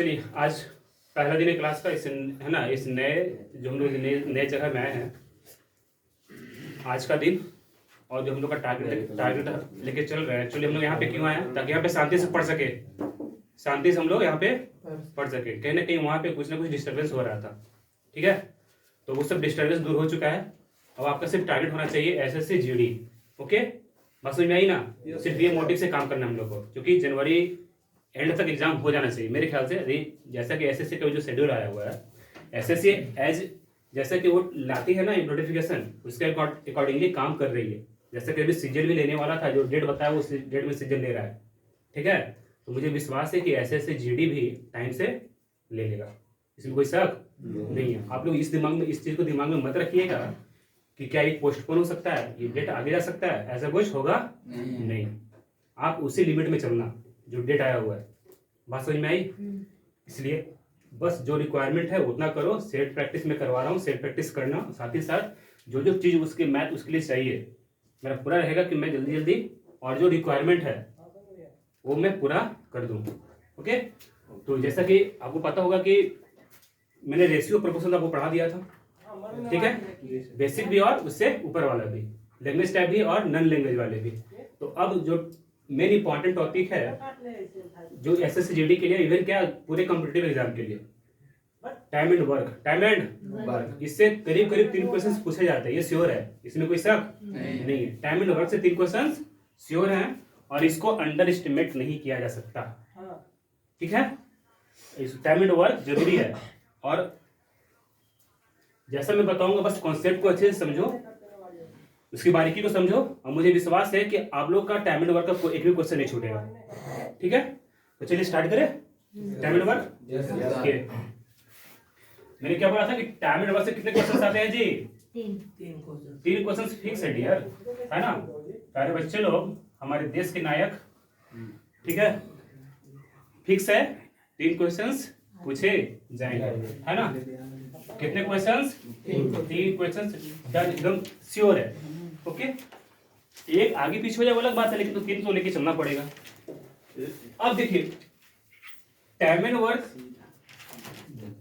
चलिए आज पहला दिन है क्लास का, इस है ना, इस नए जो हम लोग नए जगह में आए हैं, आज का दिन और जो हम लोग का टारगेट लेके चल रहे हैं। एक्चुअली हम लोग यहाँ पे क्यों आए हैं? ताकि यहाँ पे शांति से पढ़ सके, शांति से हम लोग यहाँ पे पढ़ सके। कहीं ना कहीं वहाँ पे कुछ ना कुछ डिस्टर्बेंस हो रहा था, ठीक है। तो वो सब डिस्टर्बेंस दूर हो चुका है। अब आपका सिर्फ टारगेट होना चाहिए SSC GD। ओके, बस समझ में आई ना? सिर्फ ये मोटिव से काम करना है हम लोग को, क्योंकि जनवरी एंड तक एग्जाम हो जाना चाहिए मेरे ख्याल से। जैसा कि SSC का जो शेड्यूल आया हुआ है, SSC एज जैसा कि वो लाती है ना नोटिफिकेशन, उसके अकॉर्डिंगली काम कर रही है। जैसे कि अभी सीजन भी लेने वाला था, जो डेट बताया वो डेट में सीजन ले रहा है, ठीक है। तो मुझे विश्वास है कि SSC GD भी टाइम से ले लेगा, इसमें कोई शक नहीं है। आप लोग इस चीज को दिमाग में मत रखिएगा कि क्या ये पोस्टपोन हो सकता है, ये डेट आगे जा सकता है, ऐसा कुछ होगा नहीं। आप उसी लिमिट में चलना जो डेट आया हुआ है। बात समझ में आई? इसलिए बस जो रिक्वायरमेंट है उतना करो। सेट प्रैक्टिस में करवा रहा हूँ, सेट प्रैक्टिस करना, साथ ही साथ जो जो चीज़ उसके मैथ उसके लिए चाहिए मेरा पूरा रहेगा कि मैं जल्दी जल्दी और जो रिक्वायरमेंट है वो मैं पूरा कर दूँ। ओके, तो जैसा कि आपको पता होगा कि मैंने रेशियो प्रोपोर्शन आपको पढ़ा दिया था, ठीक है। बेसिक भी और उससे ऊपर वाला भी, लैंग्वेज टाइप भी और नॉन लैंग्वेज वाले भी। तो अब जो मेन इंपॉर्टेंट टॉपिक है जो SSC GD के लिए, इवन क्या पूरे कॉम्पिटिटिव एग्जाम के लिए, टाइम एंड वर्क। इससे करीब करीब 3 क्वेश्चंस पूछे जाते हैं, ये श्योर है, इसमें कोई शक नहीं है। टाइम एंड वर्क से 3 क्वेश्चंस श्योर हैं और इसको अंडर एस्टिमेट नहीं किया जा सकता, ठीक है। टाइम एंड वर्क जरूरी है और जैसा मैं बताऊंगा बस कॉन्सेप्ट को अच्छे से समझो, उसकी बारीकी को समझो और मुझे विश्वास है कि आप लोग का टाइम एंड वर्क का कोई एक भी क्वेश्चन नहीं छूटेगा, ठीक है। तो चलिए स्टार्ट करें टाइम एंड वर्क। मैंने क्या बोला था कि टाइम एंड वर्क से कितने क्वेश्चन आते हैं जी? 3 क्वेश्चन फिक्स है डियर, है ना। प्यारे बच्चे लोग, हमारे देश के नायक, ठीक है, फिक्स है 3 क्वेश्चन पूछे जाएंगे, है ना। कितने क्वेश्चंस? 3 क्वेश्चंस डन, एकदम श्योर है। ओके, एक आगे पीछे हो जाए वो अलग बात है, लेकिन तो 3 तो लेके चलना पड़ेगा। अब देखिए टाइम एंड वर्क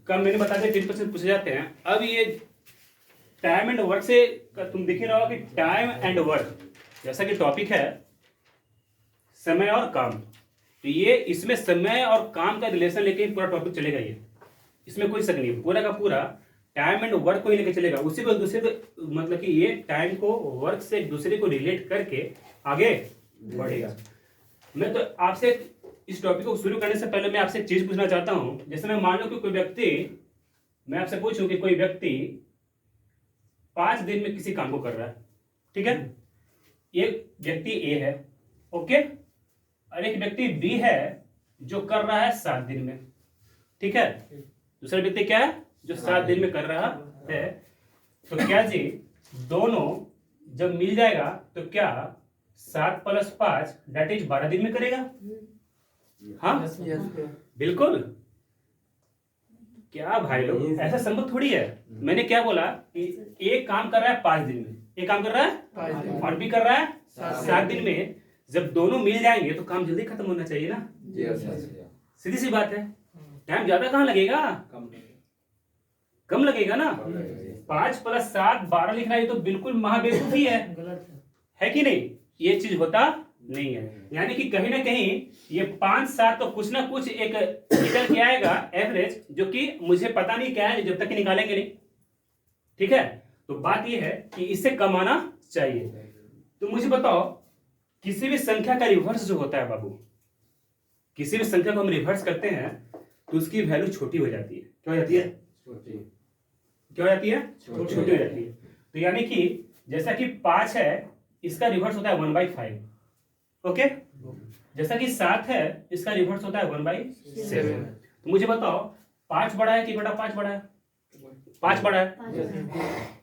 का मैंने बता दिया 3 क्वेश्चन पूछे जाते हैं। अब ये टाइम एंड वर्क से तुम देख रहे हो कि टाइम एंड वर्क जैसा कि टॉपिक है समय और काम, तो ये इसमें समय और काम का रिलेशन लेके पूरा टॉपिक चलेगा। ये इसमें कोई शक नहीं, पूरा का पूरा टाइम एंड वर्क को ही लेके चलेगा। उसी को दूसरे को, मतलब कि ये टाइम को वर्क से एक दूसरे को रिलेट करके आगे बढ़ेगा। मैं तो आपसे इस टॉपिक को शुरू करने से पहले मैं आपसे एक चीज पूछना चाहता हूं। जैसे मैं मान लो कि कोई व्यक्ति, मैं आपसे पूछूं कि कोई व्यक्ति 5 दिन में किसी काम को कर रहा है, ठीक है। एक व्यक्ति A है, ओके, और एक व्यक्ति B है जो कर रहा है 7 दिन में, ठीक है। दूसरा व्यक्ति क्या है जो 7 दिन में कर रहा है। तो क्या जी दोनों जब मिल जाएगा तो क्या 7 + 5 दैट इज 12 दिन में करेगा? हाँ बिल्कुल। क्या भाई लोग, ऐसा संभव थोड़ी है। मैंने क्या बोला कि एक काम कर रहा है 5 दिन में, एक काम कर रहा है और भी कर रहा है 7 दिन में। जब दोनों मिल जाएंगे तो काम जल्दी खत्म होना चाहिए ना, सीधी सी बात है। टाइम ज्यादा कहाँ लगेगा? कम लगेगा ना। 5 + 7 12 लिखना, ये तो बिल्कुल महाबेवकूफी है कि नहीं? ये चीज होता नहीं है। यानी कि कहीं ना कहीं ये 5 7 तो कुछ ना कुछ एक निकल के आएगा एवरेज, जो कि मुझे पता नहीं क्या है जब तक निकालेंगे नहीं, ठीक है। तो बात ये है कि इससे कम आना चाहिए। तो मुझे बताओ, किसी भी संख्या का रिवर्स जो होता है बाबू, किसी भी संख्या को हम रिवर्स करते हैं तो उसकी वैल्यू छोटी हो जाती है। क्या हो जाती है? क्या हो जाती है? छोटी हो जाती है। तो यानी कि जैसा कि 5 है, इसका रिवर्स होता है 1/5, ओके। जैसा कि 7 है, इसका रिवर्स होता है 1/7। तो मुझे बताओ 5 बड़ा है कि बड़ा 5 बड़ा है? 5 बड़ा है।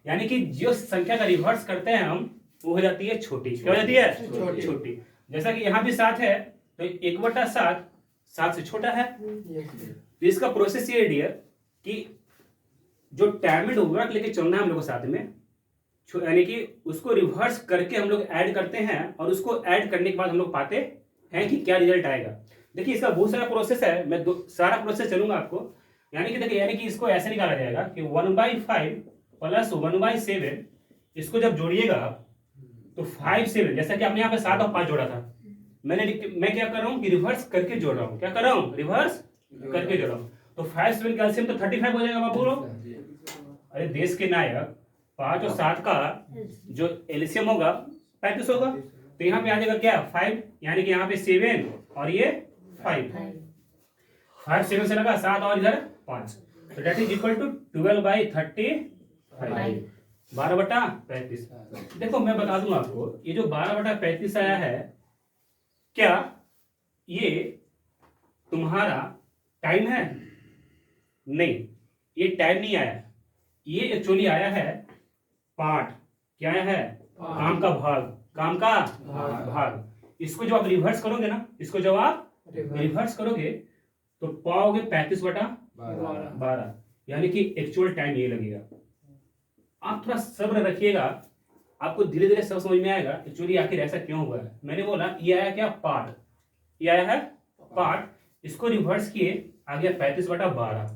यानी कि जो संख्या का रिवर्स करते हैं हम, वो हो जाती है छोटी। क्या हो जाती है? छोटी। जैसा कि यहाँ भी 7 है तो 1/7 7 से छोटा है। तो इसका प्रोसेस ये है डियर कि जो टाइम एंड वर्क लेके चलना है हम लोग को साथ में, यानी कि उसको रिवर्स करके हम लोग ऐड करते हैं और उसको ऐड करने के बाद हम लोग पाते हैं कि क्या रिजल्ट आएगा। देखिए इसका बहुत सारा प्रोसेस है, मैं सारा प्रोसेस चलूंगा आपको। यानी कि देखिए, यानी कि इसको ऐसे निकाला जाएगा कि 1/5 प्लस 1/7, इसको जब जोड़िएगा आप तो 5 7, जैसा कि आपने यहाँ पे 7 और 5 जोड़ा था, मैं क्या कर रहा हूँ कि रिवर्स करके जोड़ रहा हूँ। क्या कर रहा हूँ? रिवर्स करके जोड़ रहा हूँ। तो 5 7 कैल्शियम तो 35 हो जाएगा बाबू लोग। अरे देश के नायक, 5 और 7 का जो एलसीएम होगा 35 होगा। तो यहाँ पे आ जाएगा क्या? 5, यानी कि यहाँ पे 7 और ये 5 7 से लगा 7 और इधर 5, तो दैट इज इक्वल टू 12/35, 12/35। देखो मैं बता दूं आपको, ये जो 12/35 आया है, क्या ये तुम्हारा टाइम है? नहीं, ये टाइम नहीं आया, ये एक्चुअली आया है पार्ट। क्या आया है? काम का भाग, काम का भाग। इसको जब आप रिवर्स करोगे ना, इसको जब आप रिवर्स करोगे तो पाओगे 35/12, यानी कि एक्चुअल टाइम ये लगेगा। आप थोड़ा सब्र रखिएगा, आपको धीरे धीरे सब समझ में आएगा एक्चुअली आखिर ऐसा क्यों हुआ है। मैंने बोला ये आया क्या? पार्ट, ये आया है पार्ट, इसको रिवर्स किए आ गया 35/12।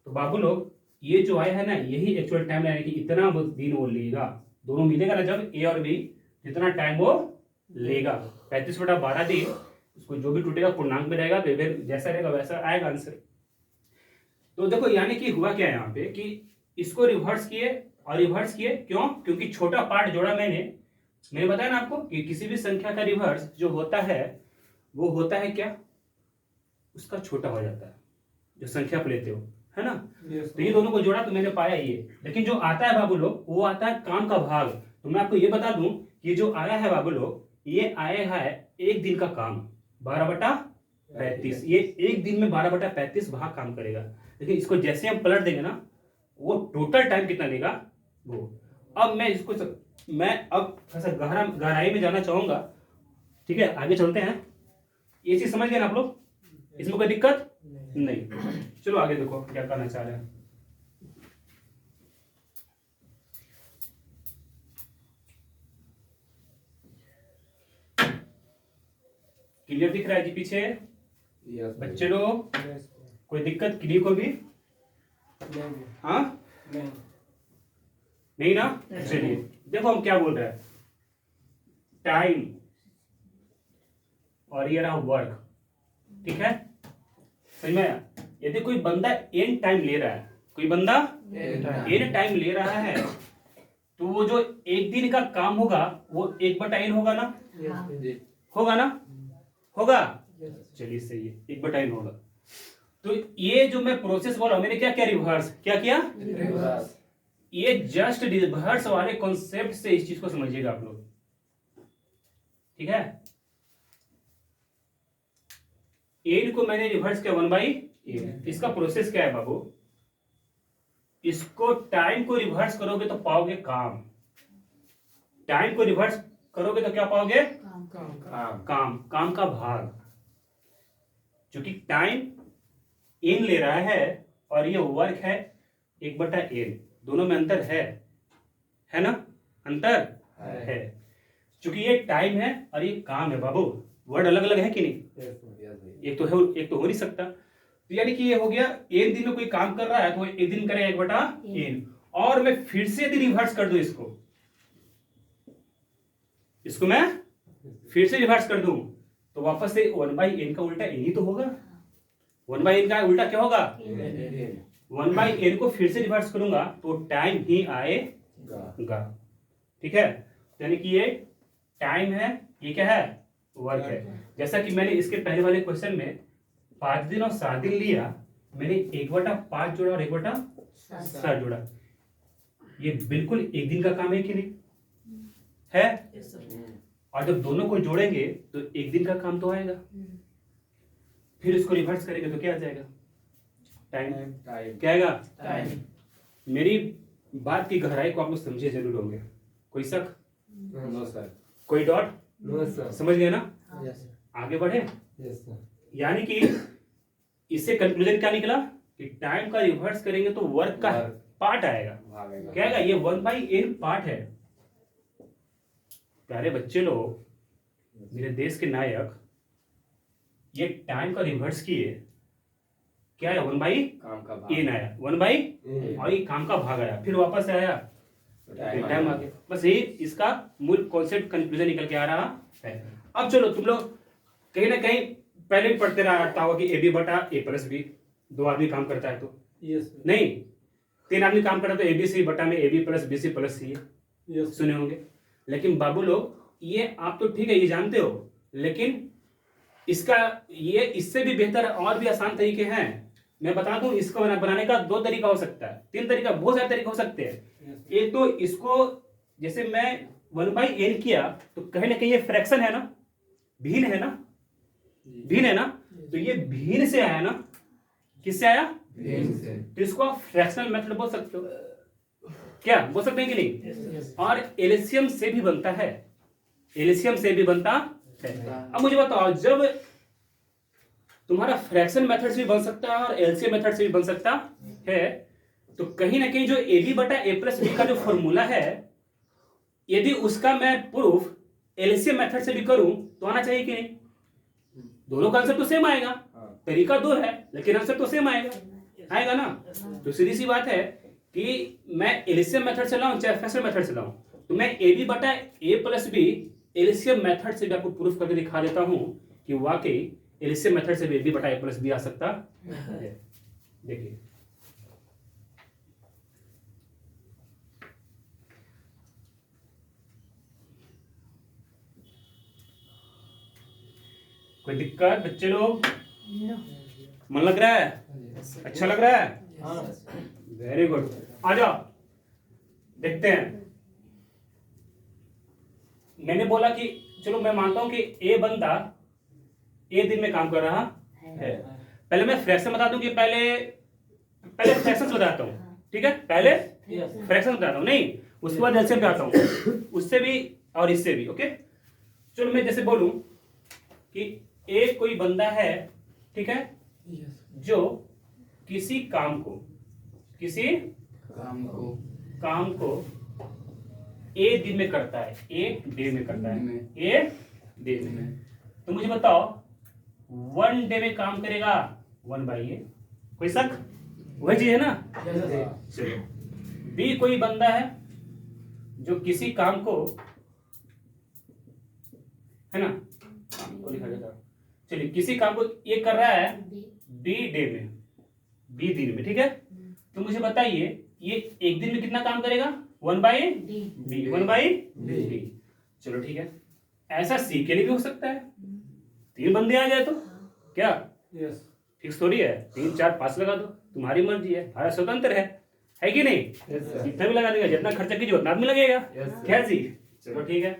तो बाबू लोग ये जो आया है ना, यही एक्चुअल टाइम, यानी कि इतना दिन वो लेगा। दोनों मिलेगा ना जब, ए और बी, जितना टाइम वो लेगा 35/12 दिन। उसको जो भी टूटेगा पूर्णांक में रहेगा, तो जैसा रहेगा वैसा आएगा आंसर। तो देखो यानी कि हुआ क्या यहाँ पे कि इसको रिवर्स किए और रिवर्स किए, क्यों? क्योंकि छोटा पार्ट जोड़ा मैंने बताया ना आपको कि किसी भी संख्या का रिवर्स जो होता है वो होता है क्या? उसका छोटा हो जाता है जो संख्या आप लेते हो, है ना। तो ये दोनों को जोड़ा तो मैंने पाया ये, लेकिन जो आता है बाबू लोग वो आता है काम का भाग। तो मैं आपको ये बता दूं कि जो आया है बाबू लोग, ये आया है एक दिन का काम 12/35। ये एक दिन में 12/35 भाग काम करेगा। लेकिन इसको जैसे हम पलट देंगे ना, वो टोटल टाइम कितना लेगा वो। अब मैं अब थोड़ा सा गहराई में जाना चाहूंगा। ठीक है, आगे चलते हैं। ये चीज समझ गए ना आप लोग? इसमें कोई दिक्कत नहीं। चलो आगे देखो क्या करना चाह रहे हैं। क्लियर दिख रहा है जी पीछे? बच्चे लोग कोई दिक्कत किन्हीं को भी? हाँ नहीं ना? चलिए देखो हम क्या बोल रहे हैं। टाइम और ये रहा वर्क, ठीक है, समझ में आया? यदि कोई बंदा एन टाइम ले रहा है, कोई बंदा एन टाइम ले रहा है, तो वो जो एक दिन का काम होगा वो 1/n होगा ना? होगा ना? होगा। चलिए सही है, 1/n होगा। तो ये जो मैं प्रोसेस बोल रहा हूं, मैंने क्या किया? रिवर्स। क्या किया? रिवर्स। ये जस्ट रिवर्स वाले कॉन्सेप्ट से इस चीज को समझिएगा आप लोग, ठीक है। एन को मैंने रिवर्स किया 1/n। इसका प्रोसेस क्या है बाबू? इसको टाइम को रिवर्स करोगे तो पाओगे काम, टाइम को रिवर्स करोगे तो क्या पाओगे? काम का भाग। क्योंकि टाइम एन ले रहा है और ये वर्क है 1/n, दोनों में अंतर है ना? अंतर है। क्योंकि ये टाइम है और ये काम है बाबू, वर्ड अलग अलग है कि नहीं? एक तो हो नहीं सकता। तो यानी कि ये हो गया, एक दिन में कोई काम कर रहा है तो एक दिन करेगा 1/n। और मैं फिर से यदि रिवर्स कर दूं इसको मैं फिर से रिवर्स कर दूं तो वापस से 1/n का उल्टा n ही तो होगा। 1/n का उल्टा क्या होगा? 1/n को फिर से रिवर्स करूंगा तो टाइम ही आएगा, ठीक है। यानी कि ये टाइम है, ये क्या है? वर्क है। जैसा कि मैंने इसके पहले वाले क्वेश्चन में 5 दिन और 7 दिन लिया, मैंने 1/5 जोड़ा और 1/7 जोड़ा। ये बिल्कुल एक दिन का काम है कि नहीं है? और जब दोनों को जोड़ेंगे तो एक दिन का काम तो आएगा। फिर इसको रिवर्स करेंगे तो क्या आ जाएगा? टाइम। क्या आएगा? टाइम। मेरी बात की गहराई को आप लोग समझे जरूर होंगे। कोई शक? No sir. कोई डॉट? No sir. समझ गए ना? Yes sir. आगे बढ़े? Yes sir. यानी कि इससे कंक्लूजन क्या निकला कि टाइम का रिवर्स करेंगे तो वर्क का पार्ट आएगा। क्या आएगा? ये 1/n पार्ट है। प्यारे बच्चे लोग, मेरे देश के नायक, ये टाइम का रिवर्स किए, क्या है 1 काम का बाई एन आया, 1 बाई और ये काम का भाग आया, फिर वापस आया टाइम आ गया। बस ये इसका मूल कॉन्सेप्ट कंक्लूजन निकल के आ रहा है। अब चलो तुम लोग कहीं ना कहीं पहले भी पढ़ते रहा होगा कि ए बी बटा ए प्लस बी, 2 आदमी काम करता है तो नहीं 3 आदमी काम करता है तो ए बी सी बटा में A B plus B C plus C है, सुने होंगे। लेकिन बाबू लोग ये आप तो ठीक है ये जानते हो, लेकिन इसका ये इससे भी बेहतर और भी आसान तरीके हैं। मैं बता दूं इसको बनाने का 2 तरीका हो सकता है, 3 तरीका, बहुत सारे तरीके हो सकते हैं। एक तो इसको जैसे मैं 1 बाई एन किया तो कहीं ना कहीं ये फ्रैक्शन है ना, भिन्न है ना, भिन्न है ना, तो ये भिन्न से आया ना, किससे आया, भिन्न से। तो इसको आप फ्रैक्शनल मेथड बोल सकते हो, क्या बोल सकते हैं कि नहीं। और एलसीएम से भी बनता है, एलसीएम से भी बनता है। अब मुझे बताओ जब तुम्हारा फ्रैक्शन मेथड से भी बन सकता है और एलसीएम मेथड से भी बन सकता है, तो कहीं ना कहीं जो ए बी बटा ए प्लस बी का जो फॉर्मूला है, यदि उसका मैं प्रूफ एलसीएम मेथड से भी करूं तो आना चाहिए कि नहीं। दोनों का आंसर तो सेम आएगा, तरीका 2 है लेकिन आंसर तो सेम आएगा ना। तो सीधी सी बात है कि मैं एलसीएम मेथड से लाऊं चाहे फ्रैक्शन मेथड से लाऊं, तो मैं ए बी बटा ए प्लस बी एलसीएम मेथड से भी आपको प्रूफ करके दिखा देता हूं कि वाकई एलसीएम मेथड से भी ए बी बटा ए प्लस बी आ सकता है। देखिए कोई दिक्कत बच्चे लोग, मन लग रहा है, अच्छा लग रहा है, वेरी गुड। आ जाओ देखते हैं। मैंने बोला कि चलो मैं मानता हूं कि ए बंदा ए दिन में काम कर रहा है। पहले मैं फ्रैक्शन बता दूं कि पहले फ्रैक्शन बताता हूं, ठीक है, पहले फ्रैक्शन बताता हूं, नहीं उसके बाद एलसीएम पे आता हूं, उससे भी और इससे भी। ओके चलो मैं जैसे बोलूं कि एक कोई बंदा है, ठीक है, जो किसी काम को ए दिन में करता है, ए डे में करता है, ए डे में। तो मुझे बताओ 1 डे में काम करेगा 1 बाई ए, कोई शक, वही चीज है ना। चलो बी कोई बंदा है जो किसी काम को, है ना, को लिखा जाता है, चलिए किसी काम को ये कर रहा है बी डे में, बी दिन में, ठीक है। तो मुझे बताइए ये एक दिन में कितना काम करेगा, 1 बाई डी, 1 बाई डी। चलो ठीक है, ऐसा सी के लिए भी हो सकता है, 3 बंदे आ जाए तो क्या फिक्स थोड़ी है, 3 4 5 लगा दो, तुम्हारी मर्जी है, हमारा स्वतंत्र है कि नहीं। जितना भी लगा देगा, जितना खर्चा कीजिए उतना आदमी लगेगा, क्या जी। चलो ठीक है,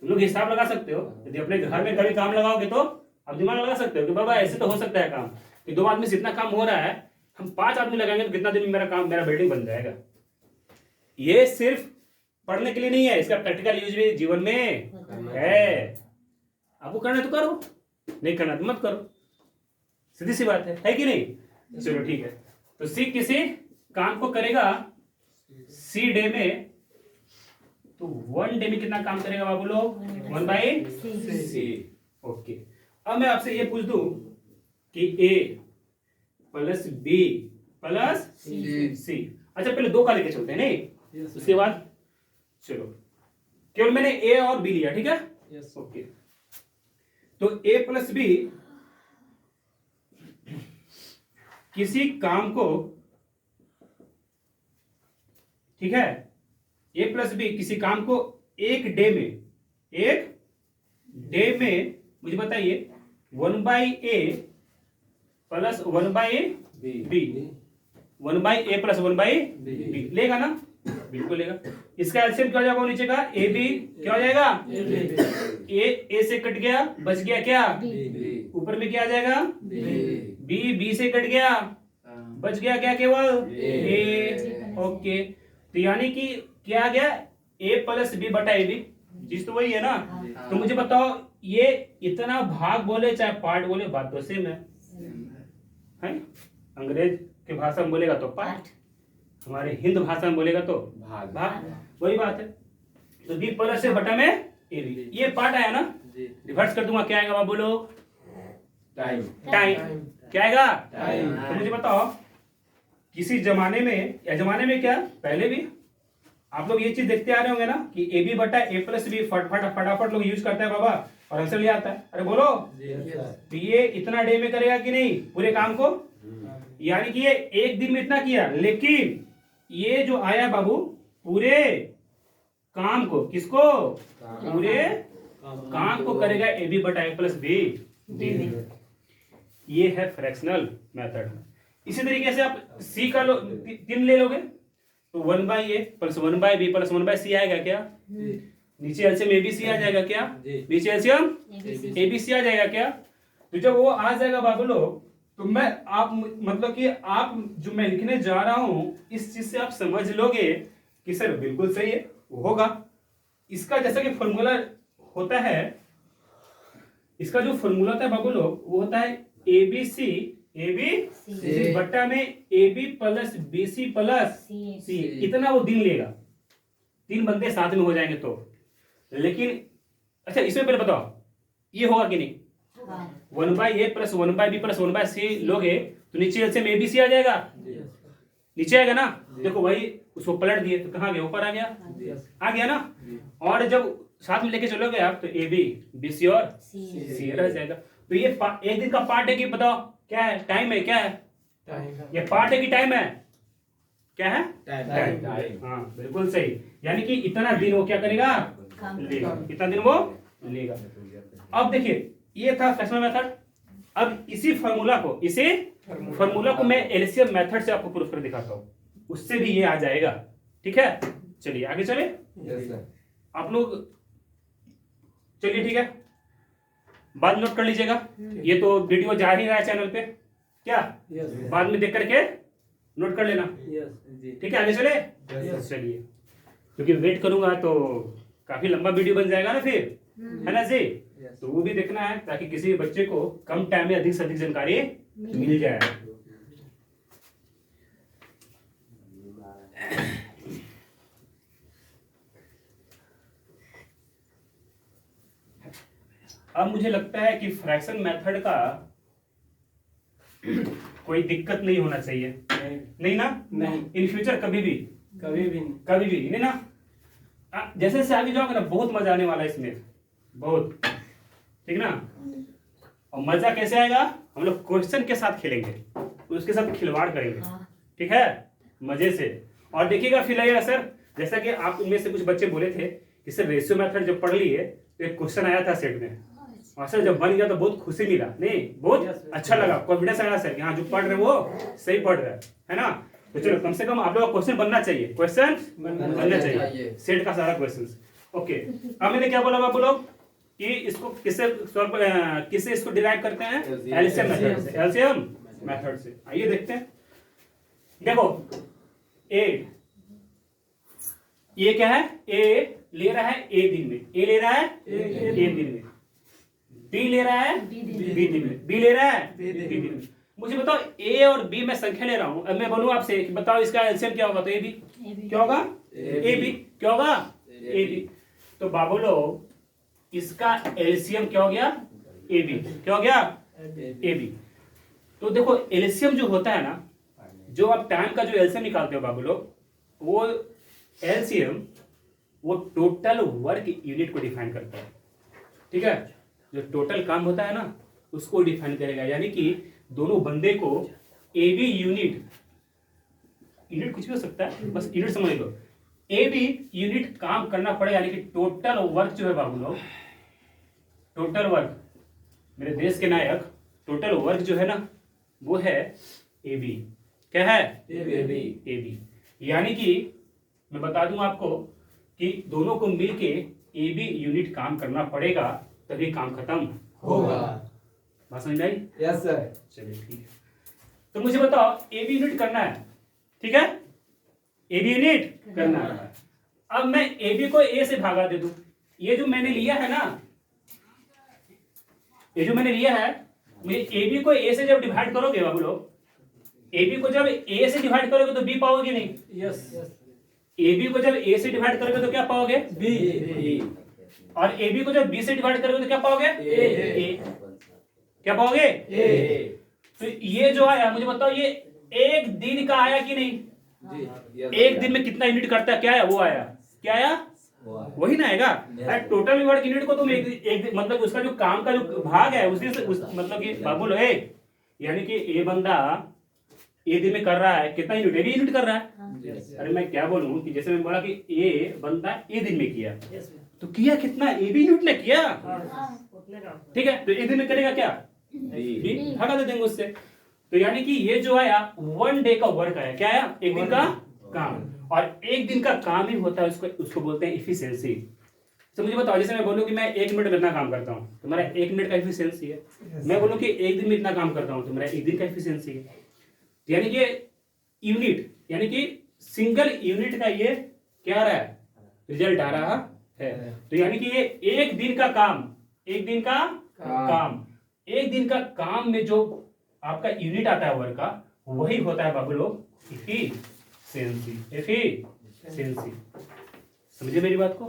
तुम लोग हिसाब लगा सकते हो, यदि अपने घर में कभी काम लगाओगे तो आप दिमाग लगा सकते हो कि बाबा ऐसे तो हो सकता है काम कि 2 आदमी से इतना काम हो रहा है, हम 5 आदमी लगाएंगे तो कितना दिन में मेरा बिल्डिंग बन जाएगा। ये सिर्फ पढ़ने के लिए नहीं है, इसका प्रैक्टिकल यूज भी जीवन में है। आपको करना तो करो, नहीं करना तो मत करो, सीधी सी बात है कि नहीं। चलो ठीक है, तो सी किसी काम को करेगा सी डे में, तो 1 डे में कितना काम करेगा बाबू लोग, 1 बाई सी। ओके, अब मैं आपसे ये पूछ दूं कि ए प्लस बी प्लस सी, अच्छा पहले 2 का लेके चलते हैं, नहीं उसके बाद चलो केवल मैंने ए और बी लिया, ठीक है। ओके, तो ए प्लस बी किसी काम को, ठीक है, ए प्लस बी किसी काम को एक डे में मुझे बताइए 1 by A plus 1 by B, 1 by A plus 1 by B लेगा ना, बिल्कुल लेगा। इसका एलसीएम क्या हो जाएगा नीचे का, ए बी क्या हो जाएगा, ए से कट गया, बच गया क्या, ऊपर में क्या आ जाएगा, बी से कट गया, बच गया क्या, केवल ए। ओके, तो यानी कि क्या आ गया, ए प्लस बी बटा ए बी, चीज तो वही है ना। तो मुझे बताओ ये इतना भाग बोले चाहे पार्ट बोले, बात तो सेम है। अंग्रेज के भाषा में बोलेगा तो पार्ट, हमारे हिंद भाषा में बोलेगा तो भाग, वही बात है। तो बी प्लस से बटा में ए बी, ये पार्ट आया ना, रिवर्स कर दूंगा क्या आएगा बाबू लोग, टाइम टाइम क्या आएगा? टाइम। तो मुझे बताओ किसी जमाने में या जमाने में क्या पहले भी आप लोग ये चीज देखते आ रहे होंगे ना कि ए बी बटा ए प्लस बी फटाफट लोग यूज करता है बाबा और आंसर ले आता है। अरे बोलो तो ये इतना डे में करेगा कि नहीं पूरे काम को? यानी कि ये एक दिन में इतना किया, लेकिन ये जो आया बाबू पूरे काम को, किसको? पूरे काम को करेगा ए बी बटा ए प्लस बी दिन में। ये है फ्रैक्शनल मेथड। इसी तरीके से आप सी का तीन ले लोगे तो 1/a plus 1/b plus 1/c आएगा क्या? नीचे एलसीएम ABC आ जाएगा क्या? नीचे एलसीएम ABC आ जाएगा क्या? तो जब वो आ जाएगा बाबू लोग तो मैं आप मतलब कि आप जो मैं लिखने जा रहा हूं इस चीज से आप समझ लोगे कि सर बिल्कुल सही है, वो होगा। इसका जैसा कि फॉर्मूला होता है, इसका जो फॉर्मूला होता है बाबू लोग वो होता है ABC बट्टा में AB plus BC plus C। इतना वो दिन लेगा, 3 बंदे साथ में हो जाएंगे तो। लेकिन अच्छा इसमें पहले बताओ ये होगा कि नहीं? 1/a plus 1/b plus 1/c लोगे तो नीचे एलसीएम ABC आ जाएगा, नीचे आएगा ना? देखो वही उसको पलट दिए तो कहाँ गया? ऊपर आ गया ना? और जब साथ में लेके चलोगे आप तो AB BC और C रह जाएगा। तो ये एक दिन का पार्ट है कि बताओ क्या है? टाइम है, क्या है? ये पार्ट है कि टाइम है? क्या है? टाइम। हाँ बिल्कुल सही। यानी कि इतना दिन वो क्या करेगा? लेगा। इतना दिन वो लेगा। अब देखिए ये था फ्रैक्शनल मेथड। अब इसी फार्मूला को मैं एलसीएम मेथड से आपको प्रूफ कर दिखाता हूँ, उससे भी ये आ जाएगा। ठीक है, चलिए आगे चले। आप लोग चलिए ठीक है, बाद नोट कर लीजिएगा। ये तो वीडियो जा ही रहा है चैनल पे, क्या बाद में देख करके नोट कर लेना। ठीक है आगे चले। चलिए क्योंकि वेट करूंगा तो काफी लंबा वीडियो बन जाएगा ना फिर, है ना जी? तो वो भी देखना है ताकि किसी बच्चे को कम टाइम में अधिक से अधिक जानकारी मिल जाए। अब मुझे लगता है कि फ्रैक्शन मेथड का कोई दिक्कत नहीं होना चाहिए। नहीं ना? नहीं। इन फ्यूचर कभी भी नहीं ना? जैसे जैसे आगे जाओगे ना बहुत मजा आने वाला है इसमें, बहुत। ठीक ना? और मजा कैसे आएगा? हम लोग क्वेश्चन के साथ खेलेंगे, उसके साथ खिलवाड़ करेंगे। ठीक है, मजे से। और देखिएगा फिलहाल सर जैसा कि आप उनमें से कुछ बच्चे बोले थे कि सर रेशियो मेथड जब पढ़ लिए तो एक क्वेश्चन आया था सेट में, और सर जब बन गया तो बहुत खुशी मिला, नहीं बहुत अच्छा लगा, कॉन्फिडेंस आया सर कि हाँ जो पढ़ रहे वो सही पढ़ रहे है ना? तो चलो कम से कम आप लोग का क्वेश्चन बनना चाहिए, क्वेश्चन बनना चाहिए सेट का सारा क्वेश्चंस। ओके, अब मैंने क्या बोला बाबू लोग कि इसको किससे इसको डिराइव करते हैं? एलसीएम मेथड से। एलसीएम मेथड से आइए देखते हैं। देखो ये क्या है? ए ले रहा है ए दिन में, ए ले रहा है ए दिन में, बी ले रहा है बी दिन में, बी ले रहा है बी दिन में। मुझे बताओ ए और बी में संख्या ले रहा हूं, अब मैं बोलूं आपसे कि बताओ इसका एलसीएम क्या होगा? तो ए बी क्या होगा? ए बी क्या होगा? A B. तो बाबू लोग इसका एलसीएम क्या हो गया? A B. क्या हो गया? A B. तो देखो एलसीएम जो होता है ना, जो आप टाइम का जो एलसीएम निकालते हो बाबू लोग, वो एलसीएम वो टोटल वर्क यूनिट को डिफाइन करता है। ठीक है, जो टोटल काम होता है ना उसको डिफाइन करेगा। यानी कि दोनों बंदे को एबी यूनिट कुछ भी हो सकता है, बस यूनिट समझ लो, एबी यूनिट काम करना पड़ेगा। यानी कि टोटल वर्क जो है बाबू लोग, टोटल वर्क मेरे देश के नायक, टोटल वर्क जो है ना वो है एबी। क्या है? एबी। यानी कि मैं बता दूं आपको कि दोनों को मिलके एबी यूनिट काम करना पड़ेगा तभी काम खत्म होगा। बात समझ में आई? Yes sir. चलिए ठीक है, तो मुझे बताओ एबी यूनिट करना है। ठीक है, एबी यूनिट करना है। अब मैं एबी को ए से भागा दे दूं, ये जो मैंने लिया है ना, ये जो मैंने लिया है, मुझे एबी को ए से जब डिवाइड करोगे बाबू लोग, एबी को जब ए से डिवाइड करोगे तो बी पाओगे नहीं? यस। एबी को जब ए से डिवाइड करोगे तो क्या पाओगे? बी। और एबी को जब बी से डिवाइड करोगे तो क्या पाओगे? ए। क्या पाओगे? ए। तो ये जो आया मुझे बताओ, ये एक दिन का आया कि नहीं? एक दिन में कितना यूनिट करता है? क्या आया? वो आया। क्या आया? वही ना आएगा। टोटल वर्क यूनिट को तुम एक मतलब उसका जो काम का जो भाग है उसी से मतलब कि बाबू लो, यानी कि ये बंदा ए दिन में कर रहा है कितना यूनिट? एक यूनिट कर रहा है। अरे मैं क्या बोलूं कि जैसे मैं बोला कि ये बंदा ए दिन में किया, तो किया कितना? ए बी यूनिट ने किया, ठीक है। तो ए दिन में करेगा क्या? बी। हटा दे देंगे उससे। तो यानी कि ये जो आया 1 डे का वर्क आया। क्या आया? एक दिन का काम। और एक दिन का काम ही होता है उसको बोलते हैं इफिशिएंसी। तो मुझे बताओ, जैसे मैं बोलूं कि मैं 1 मिनट में इतना काम करता हूं तो मेरा 1 मिनट का इफिशिएंसी है। मैं बोलूं कि एक दिन में इतना काम करता हूं तो मेरा एक दिन का इफिशिएंसी है। यानी कि यूनिट, यानी कि सिंगल यूनिट का ये क्या आ रहा है? रिजल्ट आ रहा है। तो यानी कि ये एक दिन का काम, एक दिन का काम, एक दिन का काम में जो आपका यूनिट आता है वर्क का, वही होता है बाबू लोग इफिशिएंसी। एफिशिएंसी समझे मेरी बात को?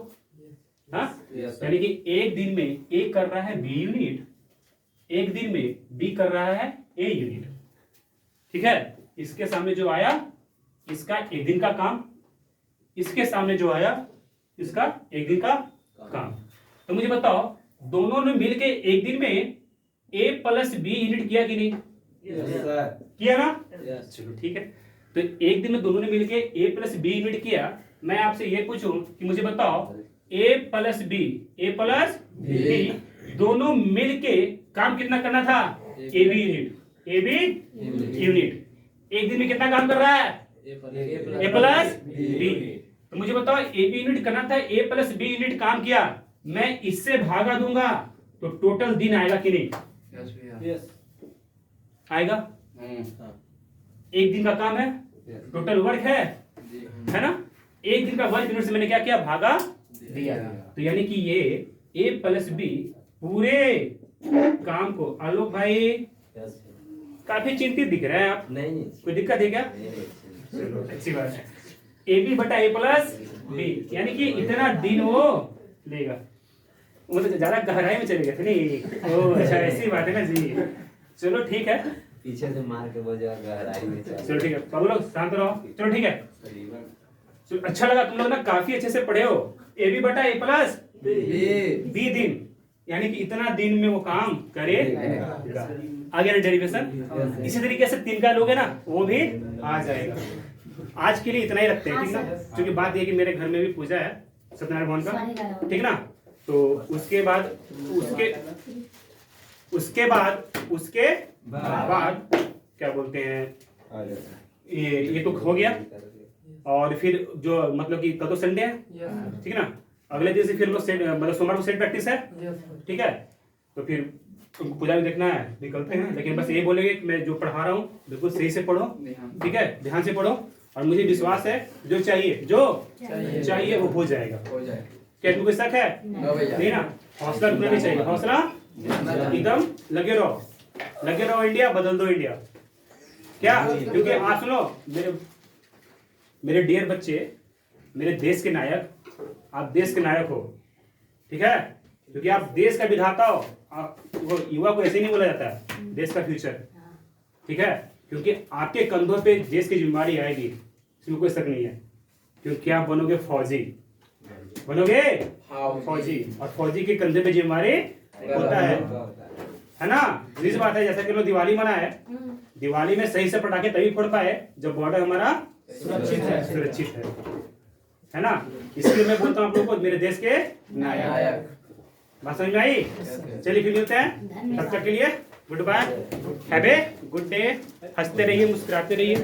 हाँ, यानी कि एक दिन में ए कर रहा है बी यूनिट, एक दिन में बी कर रहा है ए यूनिट, ठीक है। इसके सामने जो आया इसका एक दिन का काम, इसके सामने जो आया इसका एक दिन का काम। तो मुझे बताओ, दोनों ने मिलके एक दिन में ए प्लस बी यूनिट किया कि नहीं? किया ना? चलो ठीक है। तो एक दिन में दोनों ने मिलके ए प्लस बी यूनिट किया। मैं आपसे ये पूछूं कि मुझे बताओ, ए प्लस बी दोनों मिलके काम कितना करना था? ए बी यूनिट एक दिन में कितना काम कर रहा है? ए प्लस बी। तो मुझे बताओ, ए बी यूनिट करना था, ए प्लस बी यूनिट काम किया, मैं इससे भागा दूंगा तो टोटल दिन आएगा कि नहीं? आएगा। एक दिन का काम है, टोटल वर्क है ना? एक दिन का वर्क यूनिट से मैंने क्या किया? भागा दिया। तो यानी कि ये ए प्लस बी पूरे काम को, आलोक भाई काफी चिंतित दिख रहे हैं आप। नहीं कोई दिक्कत है क्या? चलो अच्छी बात है। ए बी बटा ए प्लस बी, यानी कि इतना दिन वो लेगा। वो तो ज्यादा गहराई में चले गए थे नहीं? ओ अच्छा, ऐसी बात है ना जी। चलो ठीक है, पीछे से मार के बजा गहराई में। चलो ठीक है, सब लोग शांत रहो। चलो ठीक है, अच्छा लगा तुम लोग ना काफी अच्छे से पढ़े हो। ए बी बटा ए प्लस बी दिन, यानी कि इतना दिन में वो काम करेगा। आगे ना डेरिवेशन इसी तरीके से 3 का लोगे ना वो भी आ जाएगा। आज के लिए इतना ही रखते हैं, ठीक ना? क्योंकि बात ये कि मेरे घर में भी पूजा है सत्यनारायण भगवान का, ठीक ना? तो उसके बाद क्या बोलते हैं, ये तो हो गया। और फिर जो मतलब कि कल तो संडे है, ठीक है ना? अगले दिन से फिर लोग सेट, मतलब सोमवार को सेट प्रैक्टिस है, ठीक है? तो फिर तुमको पूजा भी देखना है, निकलते हैं। लेकिन बस ये बोलेंगे कि मैं जो पढ़ा रहा हूँ बिल्कुल सही से पढ़ो, ठीक है? ध्यान से पढ़ो, और मुझे विश्वास है जो चाहिए वो हो जाएगा। क्या तुमको शक है? नहीं ना? हौसला रुकना नहीं चाहिए, हौसला एकदम लगे रहो। इंडिया बदल दो इंडिया। क्या? क्योंकि आप सुनो मेरे डियर बच्चे, मेरे देश के नायक, आप देश के नायक हो, ठीक है? क्योंकि आप देश का विधाता हो। वो युवा को ऐसे नहीं बोला जाता है, देश का फ्यूचर, ठीक है? क्योंकि आपके कंधों पे देश की जिम्मेदारी आएगी, इसमें कोई शक नहीं है। क्योंकि आप बनोगे फौजी, और फौजी के कंधे पे जिम्मेदारी होता है ना? जिस बात है, जैसा कि लोग दिवाली मनाए, दिवाली में सही से पटाखे तभी फोड़ पाए जब बॉर्डर हमारा सुरक्षित है ना? इसलिए मैं बोलता हूँ आप लोगों को, मेरे देश के नायक। बात समझ में आई? चलिए फिर मिलते हैं, तब तक के लिए good bye, have a good day. हंसते रहिए, मुस्कुराते रहिए।